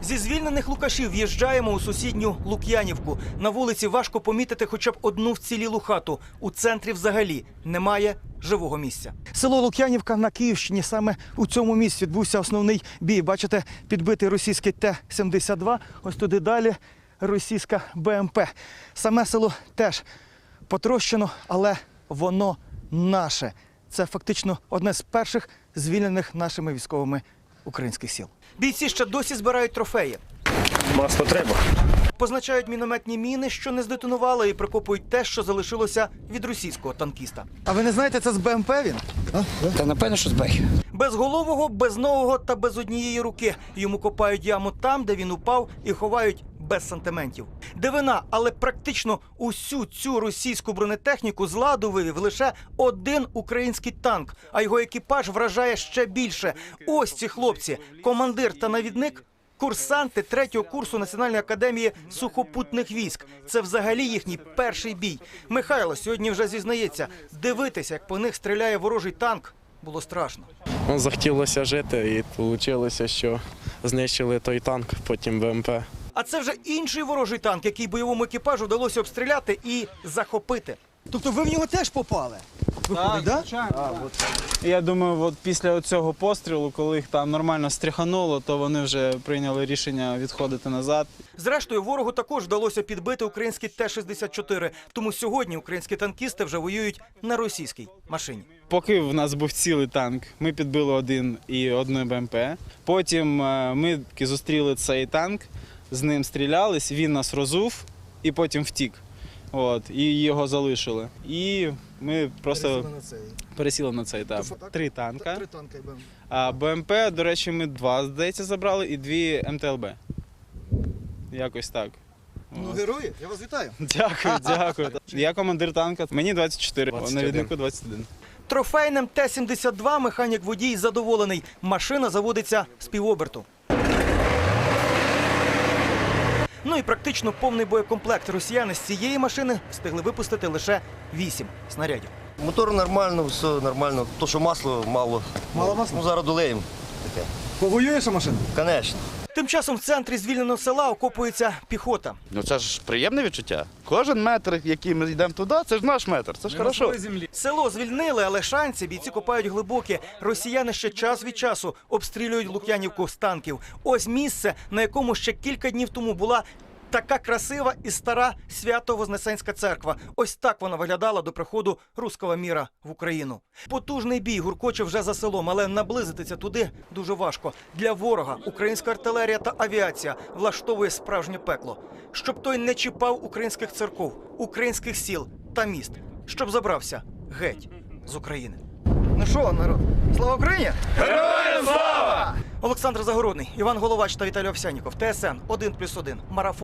Зі звільнених Лукашів в'їжджаємо у сусідню Лук'янівку. На вулиці важко помітити хоча б одну вцілілу хату. У центрі взагалі немає живого місця. Село Лук'янівка на Київщині. Саме у цьому місці відбувся основний бій. Бачите, підбитий російський Т-72. Ось туди далі російська БМП. Саме село теж потрощено, але воно наше. Це фактично одне з перших звільнених нашими військовими українських сіл. Бійці ще досі збирають трофеї. Масло треба. Позначають мінометні міни, що не здетонували, і прикопують те, що залишилося від російського танкіста. А ви не знаєте, це з БМП він? Та напевно, що з Бехи. Безголового, безногого та без однієї руки. Йому копають яму там, де він упав, і ховають без сантиментів. Дивина, але практично усю цю російську бронетехніку з ладу вивів лише один український танк, а його екіпаж вражає ще більше. Ось ці хлопці, командир та навідник, курсанти 3-го курсу Національної академії сухопутних військ. Це взагалі їхній перший бій. Михайло сьогодні вже зізнається, дивитися, як по них стріляє ворожий танк, було страшно. Захотілося жити і вийшло, що знищили той танк, потім БМП. А це вже інший ворожий танк, який бойовому екіпажу вдалося обстріляти і захопити. Тобто ви в нього теж попали? Виходить, так? Звичайно. Я думаю, от після цього пострілу, коли їх там нормально стряхануло, то вони вже прийняли рішення відходити назад. Зрештою, ворогу також вдалося підбити український Т-64. Тому сьогодні українські танкісти вже воюють на російській машині. Поки в нас був цілий танк, ми підбили один і одне БМП. Потім ми зустріли цей танк, з ним стрілялись, він нас розув і потім втік. От, і його залишили. І ми просто пересіли на цей етап. 3 танка. А БМП, до речі, ми 2, здається, забрали і 2 МТЛБ. Якось так. Ну, герої, я вас вітаю. Дякую, дякую. Я командир танка, мені 24, навіднику 21. Трофейним Т-72 механік-водій задоволений. Машина заводиться з півоберту. Ну і практично повний боєкомплект. Росіяни з цієї машини встигли випустити лише 8 снарядів. Мотор нормально, все нормально. То, що масло мало. Мало масла? Ну, зараз долеємо. Повоюєш машина? Звісно. Тим часом в центрі звільненого села окопується піхота. Ну це ж приємне відчуття. Кожен метр, який ми йдемо туди, це ж наш метр, це ж хорошо. Село звільнили, але шанси бійці копають глибокі. Росіяни ще час від часу обстрілюють Лук'янівку з танків. Ось місце, на якому ще кілька днів тому була така красива і стара Свято-Вознесенська церква. Ось так вона виглядала до приходу руського міра в Україну. Потужний бій гуркоче вже за селом, але наблизитися туди дуже важко. Для ворога українська артилерія та авіація влаштовує справжнє пекло. Щоб той не чіпав українських церков, українських сіл та міст. Щоб забрався геть з України. Ну що, народ, слава Україні! Героям слава! Олександр Загородний, Іван Головач та Віталій Овсянніков. ТСН 1+1. Марафон.